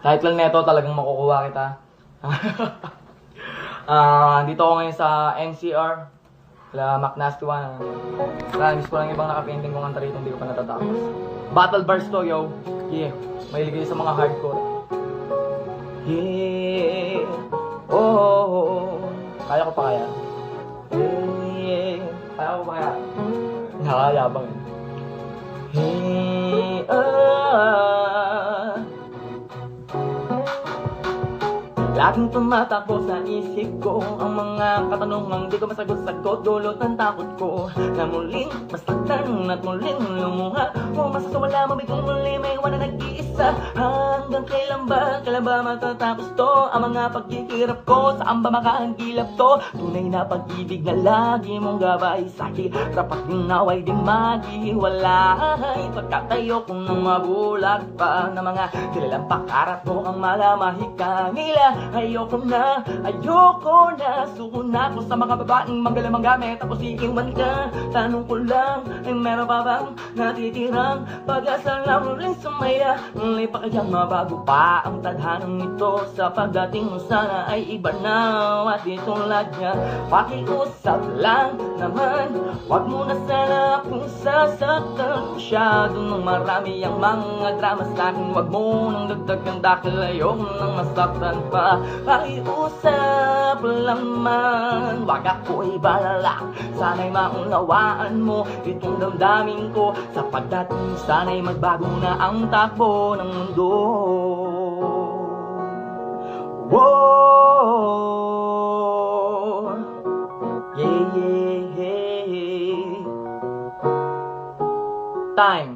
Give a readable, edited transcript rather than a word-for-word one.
Kahit lang neto talagang makukuha kita. Dito ako ngayon sa NCR. Wala Macnasty 1. Miss ko lang ibang nakapainting kong kanta rito, hindi ko pa natatapos. Battle bars to, yo. Yeah. Mahilig sa mga hardcore. Yeah. Oh. Kaya ko pa kaya? Yeah. Kaya ko pa kaya? Nakakayabang eh. Hey, laging tumatakbo sa isip ko ang mga katanungang di ko masagot-sagot. Dulot ng takot ko na muling masaktan at muling lumuha. Kung masasawala mabigong muli may iwan na nag-iisa. Hanggang kailan ba matatapos to? Ang mga paghihirap ko, saan ba makahangilap to? Tunay na pag-ibig na lagi mong gabay sa'kin, dapat din naway di maghiwalay. Pagkatayo kong nang mabulag pa na mga kilalang pakarat mo ang malamahika nila. Ayoko na suko na ako sa mga babaeng magalamang gamit tapos iiwan ka. Tanong ko lang, ay meron pa bang natitirang pag-asa na muling sumaya? Muli pa kayang mabago pa ang tadhanang ito? Sa pagdating mo sana ay iba na at itulad niya. Pakiusap lang naman, wag mo na sana akong sasaktan masyado nang marami ang mga drama sa'kin. Wag mo nang dagdagan dahil ayoko nang masaktan pa. Pakiusap lang man, wag ako'y balala. Sana'y maunawaan mo itong damdamin ko. Sa pagdating sana'y magbago na ang takbo ng mundo. Whoa. Yeah, yeah, yeah. Time.